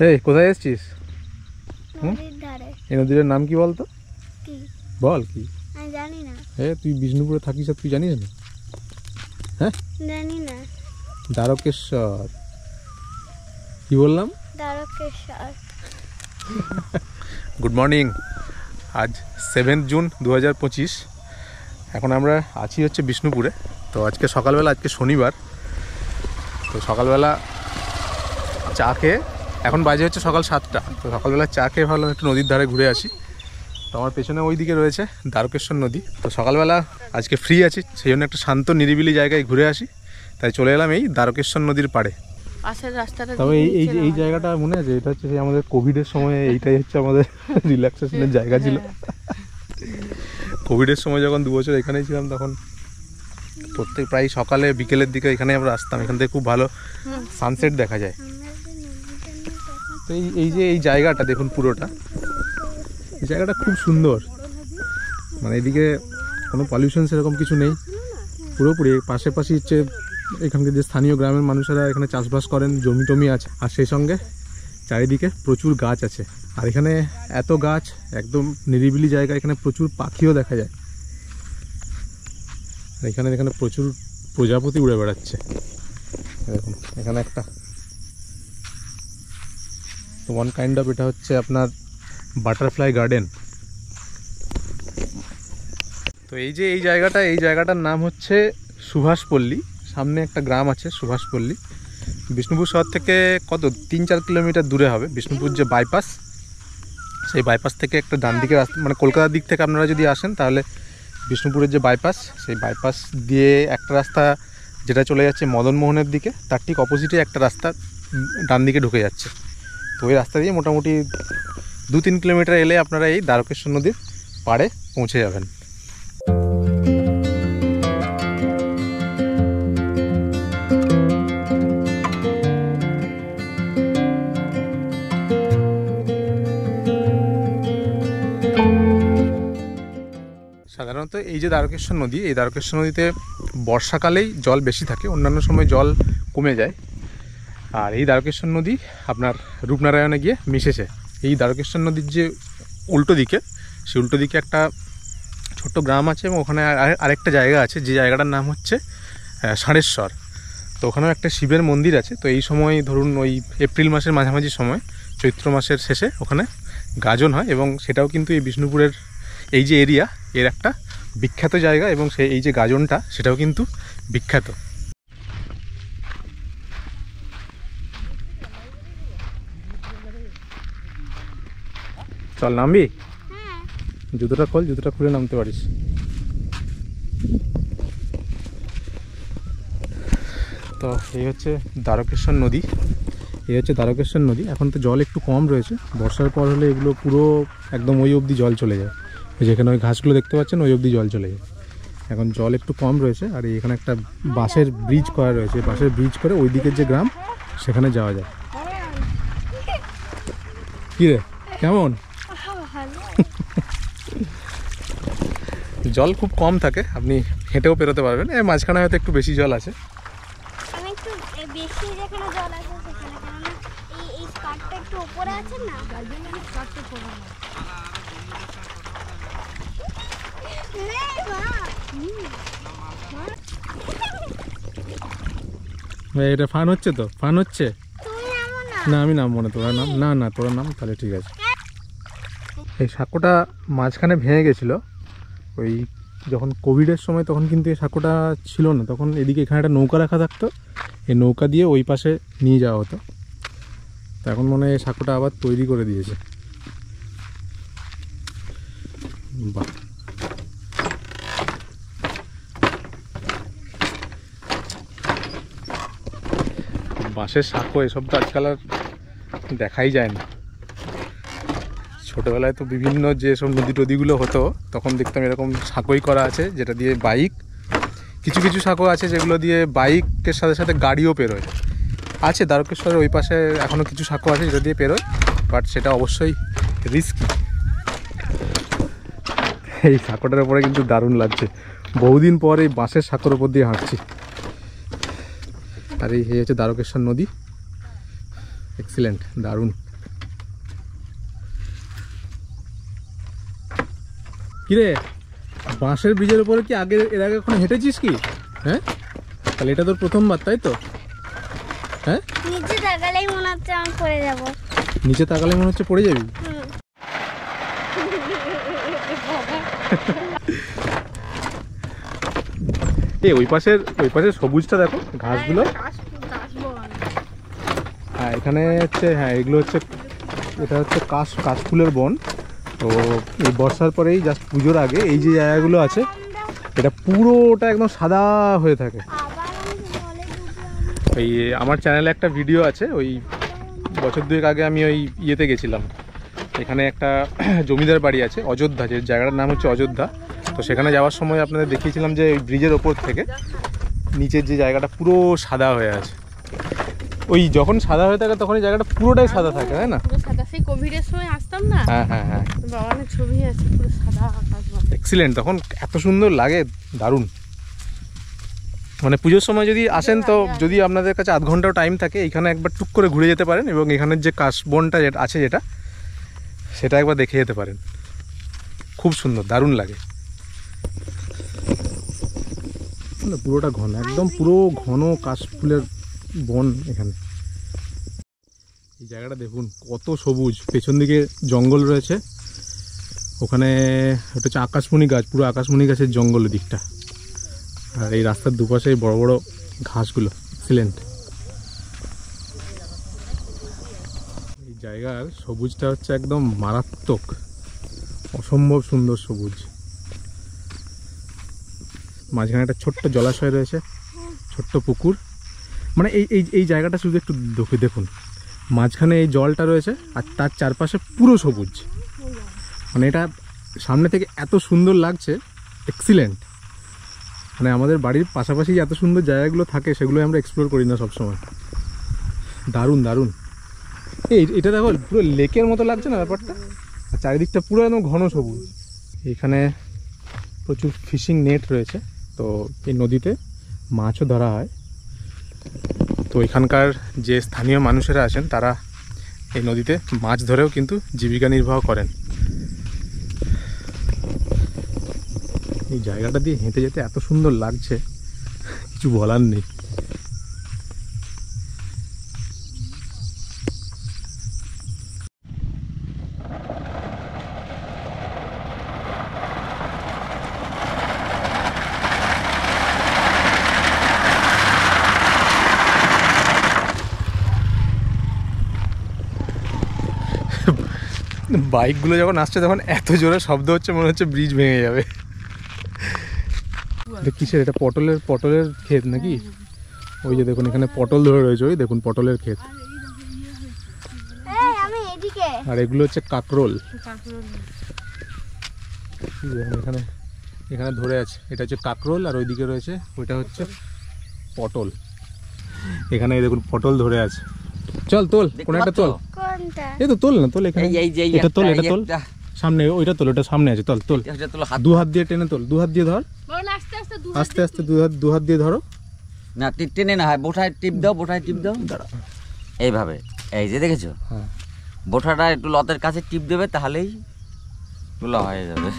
এই কোথায় এসেছিস? নদীর ধারে। এই নদীর নাম কি বলতো? কি বল কি? আমি জানি না। তুই বিষ্ণুপুরে থাকিস আর তুই জানিস না? হ্যাঁ, জানি না। দ্বারকেশ্বর। কি বললাম? দ্বারকেশ্বর। Good morning. আজ 7 জুন 2025। এখন আমরা আছি হচ্ছে বিষ্ণুপুরে। তো আজকে সকালবেলা, আজকে শনিবার, তো সকালবেলা চা খেয়ে, এখন বাজে হচ্ছে সকাল 7টা, তো সকালবেলা চা খেয়ে ভাবলাম একটু নদীর ধারে ঘুরে আসি। তো আমার পেছনে ওই দিকে রয়েছে দ্বারকেশ্বর নদী। তো সকালবেলা আজকে ফ্রি আছি, সেই জন্য একটা শান্ত নিরিবিলি জায়গায় ঘুরে আসি, তাই চলে এলাম এই দ্বারকেশ্বর নদীর পাড়ে। পাশের রাস্তাটা। তবে এই জায়গাটা মনে আছে, এটা হচ্ছে সেই আমাদের কোভিডের সময় এইটাই হচ্ছে আমাদের রিল্যাক্সেশনের জায়গা ছিল। কোভিডের সময় যখন 2 বছর এখানেই ছিলাম, তখন প্রায় সকালে বিকেলের দিকে এখানে আমরা আসতাম। এখান থেকে খুব ভালো সানসেট দেখা যায়। তো এই জায়গাটা দেখুন, পুরোটা এই জায়গাটা খুব সুন্দর। মানে এদিকে কোনো পলিউশন সেরকম কিছু নেই, পুরোপুরি পাশাপাশি হচ্ছে এখানকার যে স্থানীয় গ্রামের মানুষেরা এখানে চাষবাস করেন, জমি টমি আছে, আর সেই সঙ্গে চারিদিকে প্রচুর গাছ আছে। আর এখানে এত গাছ, একদম নিরিবিলি জায়গা, এখানে প্রচুর পাখিও দেখা যায়। আর এখানে প্রচুর প্রজাপতি উড়ে বেড়াচ্ছে। দেখুন এখানে একটা, তো ওয়ান কাইন্ড অফ, এটা হচ্ছে আপনার বাটারফ্লাই গার্ডেন। তো এই জায়গাটার নাম হচ্ছে সুভাষপল্লী। সামনে একটা গ্রাম আছে সুভাষপল্লী। বিষ্ণুপুর শহর থেকে কত 3-4 কিলোমিটার দূরে হবে। বিষ্ণুপুর যে বাইপাস, সেই বাইপাস থেকে একটা ডান দিকে রাস্তা, মানে কলকাতার দিক থেকে আপনারা যদি আসেন, তাহলে বিষ্ণুপুরের যে বাইপাস, সেই বাইপাস দিয়ে একটা রাস্তা যেটা চলে যাচ্ছে মদনমোহনের দিকে, তার ঠিক অপোজিটে একটা রাস্তা ডান দিকে ঢুকে যাচ্ছে। তো ওই রাস্তা দিয়ে মোটামুটি 2-3 কিলোমিটার এলে আপনারা এই দ্বারকেশ্বর নদীর পাড়ে পৌঁছে যাবেন। সাধারণত এই যে দ্বারকেশ্বর নদী, এই দ্বারকেশ্বর নদীতে বর্ষাকালেই জল বেশি থাকে, অন্যান্য সময় জল কমে যায়। আর এই দ্বারকেশ্বর নদী আপনার রূপনারায়ণে গিয়ে মিশেছে। এই দ্বারকেশ্বর নদীর যে উল্টো দিকে, সেই উল্টো দিকে একটা ছোট্ট গ্রাম আছে, এবং ওখানে আরেকটা জায়গা আছে, যে জায়গাটার নাম হচ্ছে ষাঁড়েশ্বর। তো ওখানেও একটা শিবের মন্দির আছে। তো এই সময় ধরুন ওই এপ্রিল মাসের মাঝামাঝি সময়, চৈত্র মাসের শেষে ওখানে গাজন হয়, এবং সেটাও কিন্তু এই বিষ্ণুপুরের এই যে এরিয়া, এর একটা বিখ্যাত জায়গা, এবং এই যে গাজনটা, সেটাও কিন্তু বিখ্যাত। চল নামবি? জুতোটা খোল, জুতোটা খুলে নামতে পারিস। তো এই হচ্ছে দ্বারকেশ্বর নদী, এখন তো জল একটু কম রয়েছে। বর্ষার পর হলে এগুলো পুরো একদম ওই অবধি জল চলে যায়। যেখানে ওই ঘাসগুলো দেখতে পাচ্ছেন, ওই অবধি জল চলে যায়। এখন জল একটু কম রয়েছে। আর এখানে একটা বাঁশের ব্রিজ করা রয়েছে, বাঁশের ব্রিজ করে ওই দিকের যে গ্রাম, সেখানে যাওয়া যায়। কি রে, কেমন? জল খুব কম থাকে, আপনি হেঁটেও পেরোতে পারবেন। এই মাঝখানে হয়তো একটু বেশি জল আছে। আমি একটু বেশি যেখানে জল আছে সেখানে, কারণ এই স্কার্টটা একটু উপরে আছে না, তাই জন্য আমি স্কার্টটা পরে না। এটা ফান হচ্ছে, তো ফান হচ্ছে না, আমি নামবো না। তোরা নাম, না তোরা নাম, তাহলে ঠিক আছে। এই সাঁকোটা মাঝখানে ভেঙে গেছিলো ওই যখন কোভিডের সময়, তখন কিন্তু এই সাঁকোটা ছিল না। তখন এদিকে এখানে একটা নৌকা রাখা থাকতো, এই নৌকা দিয়ে ওই পাশে নিয়ে যাওয়া হতো। তো এখন মনে হয় এই সাঁকোটা আবার তৈরি করে দিয়েছে। বাহ, বাঁশের সাঁকো এসব তো আজকাল আর দেখাই যায় না। ছোটোবেলায় তো বিভিন্ন যেসব নদী টদীগুলো হতো, তখন দেখতাম এরকম সাঁকোই করা আছে, যেটা দিয়ে বাইক, কিছু কিছু সাঁকো আছে যেগুলো দিয়ে বাইকের সাথে সাথে গাড়িও পেরোয়। আছে দ্বারকেশ্বরের ওই পাশে এখনও কিছু সাঁকো আছে যেটা দিয়ে পেরোয়, বাট সেটা অবশ্যই রিস্কি। এই সাঁকোটার উপরে কিন্তু দারুণ লাগছে। বহুদিন পর এই বাঁশের সাঁকোর উপর দিয়ে হাঁটছি। আর এই হচ্ছে দ্বারকেশ্বর নদী। এক্সিলেন্ট, দারুণ। কিরে বাঁশের ব্রিজের উপরে কি এর আগে কখনো হেঁটেছিস কি? হ্যাঁ, তাহলে এটা তোর প্রথমবার, তাই তো? হ্যাঁ, নিচে তাকালেই মনে হচ্ছে আমি পড়ে যাব। নিচে তাকালে মনে হচ্ছে পড়ে যাবি। ওই পাশের সবুজটা দেখো, ঘাসগুলো। হ্যাঁ, এখানে হচ্ছে, হ্যাঁ এগুলো হচ্ছে, এটা হচ্ছে কাশফুলের বন। তো এই বর্ষার পরেই জাস্ট পুজোর আগে এই যে জায়গাগুলো আছে এটা পুরোটা একদম সাদা হয়ে থাকে। ওই আমার চ্যানেলে একটা ভিডিও আছে, ওই বছর দুয়েক আগে আমি ওই ইয়েতে গেছিলাম, এখানে একটা জমিদার বাড়ি আছে অযোধ্যা, যে জায়গাটার নাম হচ্ছে অযোধ্যা। তো সেখানে যাওয়ার সময় আপনাদের দেখিয়েছিলাম যে ওই ব্রিজের ওপর থেকে নিচের যে জায়গাটা পুরো সাদা হয়ে আছে। ওই যখন সাদা হয়ে থাকে তখন এই জায়গাটা পুরোটাই সাদা থাকে, তাই না? পুরো সাদা, সেই কোভিডের সময় আসতাম না। হ্যাঁ হ্যাঁ হ্যাঁ, বাবানের ছবি আছে, পুরো সাদা আকাশ। এক্সিলেন্ট, তখন এত সুন্দর লাগে, দারুণ। মানে পুজোর সময় যদি আসেন তো যদি আপনাদের কাছে আধ ঘন্টাও টাইম থাকে, এখানে একবার টুক করে ঘুরে যেতে পারেন এবং এখানের যে কাশবনটা যেটা আছে যেটা সেটা একবার দেখে যেতে পারেন। খুব সুন্দর, দারুণ লাগে। পুরোটা ঘন, একদম পুরো ঘন কাশফুলের বন এখানে। এই জায়গাটা দেখুন কত সবুজ, পেছন দিকে জঙ্গল রয়েছে, ওখানে ওটা হচ্ছে আকাশমণি গাছ, পুরো আকাশমণি গাছের জঙ্গল দিকটা। আর এই রাস্তার দুপাশে বড় বড় ঘাসগুলো, এক্সিলেন্ট। এই জায়গার সবুজটা হচ্ছে একদম মারাত্মক, অসম্ভব সুন্দর সবুজ। মাঝখানে একটা ছোট্ট জলাশয় রয়েছে, ছোট্ট পুকুর। মানে এই জায়গাটা শুধু একটু দেখুন, মাঝখানে এই জলটা রয়েছে আর তার চারপাশে পুরো সবুজ। মানে এটা সামনে থেকে এত সুন্দর লাগছে, এক্সিলেন্ট। মানে আমাদের বাড়ির পাশাপাশি এত সুন্দর জায়গাগুলো থাকে সেগুলো আমরা এক্সপ্লোর করি না সবসময়। দারুণ দারুণ। এটা দেখো পুরো লেকের মতো লাগছে না ব্যাপারটা, আর চারিদিকটা পুরো একদম ঘন সবুজ। এখানে প্রচুর ফিশিং নেট রয়েছে, তো এই নদীতে মাছও ধরা হয়। তো এখানকার যে স্থানীয় মানুষেরা আছেন তারা এই নদীতে মাছ ধরেও কিন্তু জীবিকা নির্বাহ করেন। এই জায়গাটা দিয়ে হেঁটে যেতে এত সুন্দর লাগছে, কিছু বলার নেই। বাইকগুলো যখন আসছে তখন এত জোরে শব্দ হচ্ছে মনে হচ্ছে ব্রিজ ভেঙে যাবে। কিসের এটা? পটলের ক্ষেত নাকি? ওই যে দেখুন এখানে পটল ধরে রয়েছে, ওই দেখুন পটলের ক্ষেত। আর এগুলো হচ্ছে কাকরোল, এখানে এখানে ধরে আছে। এটা হচ্ছে কাকরোল আর ওইদিকে রয়েছে ওইটা হচ্ছে পটল। এখানে দেখুন পটল ধরে আছে। চল তোল, কোন একটা তোল। এই তো তোল না, তোল এখানে, এটা তোল, এটা তোল সামনে, ওইটা তোল, ওটা সামনে আছে। তোল তোল, দু হাত দিয়ে টেনে তোল, দু হাত দিয়ে ধর, আস্তে আস্তে দু হাত দিয়ে ধরো। না টেনে না হয়, বোঠায় টিপ দাও, বোঠায় টিপ দাও, এইভাবে। এই যে দেখেছো, বোঠাটা একটু লতের কাছে টিপ দেবে, তাহলেই তুলা হয়ে যাবে।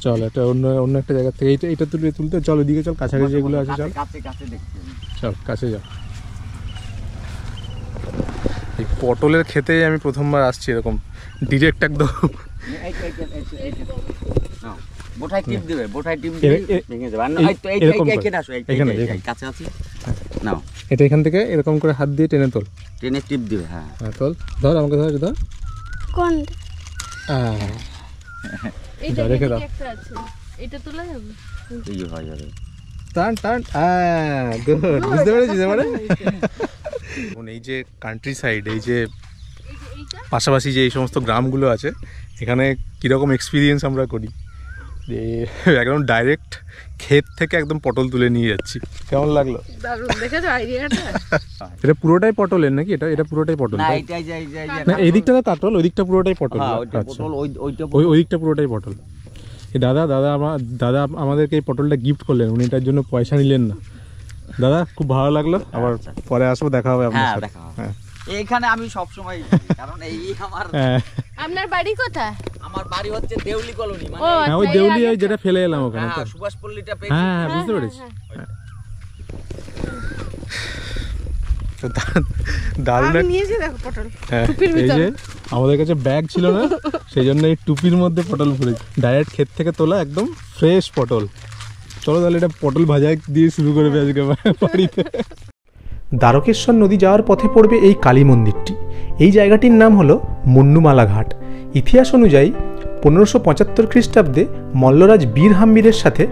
চল এটা অন্য একটা জায়গা থেকে এইটা তুলতে চল, ওইদিকে চল, কাছাকাছি যেগুলো আছে চল, কাছে দেখছি, চল কাছে যাও। এই পটলের খেতে আমি প্রথমবার আসছি এরকম ডিরেক্ট একদম। বোঠায় টিপ দেবে, বোঠায় টিপ দিলে ভেঙে যাবে। এইখানে কাছে আছে নাও, এটা এখান থেকে এরকম করে হাত দিয়ে টেনে তোল, টেনে টিপ দিবে। হ্যাঁ তোল, ধর আমাকে ধর, ধর কোন এইটা রেখে দাও, একটা আছে, এটা তোলা যাবে, এই হয়ে যাবে। টান টান, গুড, বুঝতে পেরেছিস এবারে? এই যে কান্ট্রি সাইড, এই যে পাশাপাশি যে এই সমস্ত গ্রামগুলো আছে, এখানে কীরকম এক্সপিরিয়েন্স আমরা করি যে একদম ডাইরেক্ট ক্ষেত থেকে একদম পটল তুলে নিয়ে যাচ্ছি। কেমন লাগলো? দারুণ, দেখেছো আইডিয়াটা? এটা পুরোটাই পটলের নাকি? এটা পুরোটাই পটল না, না, এই দিকটা তো কাটল, ওই দিকটা পুরোটাই পটল। আচ্ছা, ওই দিকটা পুরোটাই পটল। এই দাদা আমাদেরকে এই পটলটা গিফট করলেন, উনি এটার জন্য পয়সা নিলেন না। দাদা খুব ভালো লাগলো, আবার পরে আসবো, দেখা হবে আপনার সাথে। এইখানে আমি সব সময়, কারণ এই আমার আপনার বাড়ি কোথায়? আমার বাড়ি হচ্ছে দেউলি কলোনি ও মানে হ্যাঁ ওই আচ্ছা, এই দেউলি আগে ওই যেটা ফেলে এলাম ওখানে তো হ্যাঁ সুভাষ পল্লীটা পেয়েছি হ্যাঁ হ্যাঁ বুঝতে পেরেছি তো দারুণ আমি এক- নিয়েছি দেখো পটল হ্যাঁ, টুপির এই ভিতরে। যে আমাদের কাছে ব্যাগ ছিল না সেই জন্য এই টুপির মধ্যে পটল ভরেছি ডাইরেক্ট ক্ষেত থেকে তোলা একদম ফ্রেশ পটল চলো তাহলে এটা পটল ভাজা দিয়ে শুরু করবে আজকে বাড়িতে দ্বারকেশ্বর নদী যাওয়ার পথে পড়বে এই কালী মন্দিরটি এই জায়গাটির নাম হলো মুন্নুমালা ঘাট ইতিহাস অনুযায়ী 1575 খ্রিস্টাব্দে মল্লরাজ বীর হাম্বিরের সাথে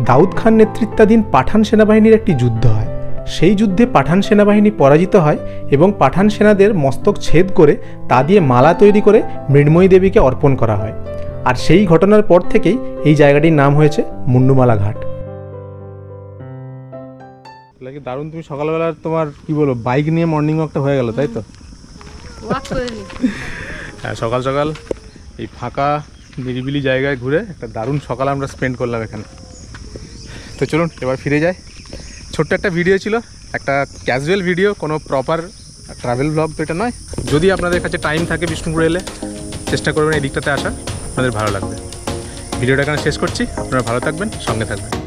দাউদ খান নেতৃত্বাধীন পাঠান সেনাবাহিনীর একটি যুদ্ধ হয় সেই যুদ্ধে পাঠান সেনাবাহিনী পরাজিত হয় এবং পাঠান সেনাদের মস্তক ছেদ করে তা দিয়ে মালা তৈরি করে মৃন্ময়ী দেবীকে অর্পণ করা হয় আর সেই ঘটনার পর থেকেই এই জায়গাটির নাম হয়েছে মুন্নুমালা ঘাট দারুণ তুমি সকালবেলা তোমার কি বলো বাইক নিয়ে মর্নিং ওয়াকটা হয়ে গেল তাই তো ওয়াক করে নি হ্যাঁ সকাল সকাল এই ফাঁকা নিরিবিলি জায়গায় ঘুরে একটা দারুণ সকাল আমরা স্পেন্ড করলাম এখানে তো চলুন এবার ফিরে যাই ছোট্ট একটা ভিডিও ছিল একটা ক্যাজুয়াল ভিডিও কোনো প্রপার ট্রাভেল ব্লগ তো এটা নয় যদি আপনাদের কাছে টাইম থাকে বিষ্ণুপুর এলে চেষ্টা করবেন এই দিকটাতে আসা আপনাদের ভালো লাগবে ভিডিওটা এখানে শেষ করছি আপনারা ভালো থাকবেন সঙ্গে থাকবেন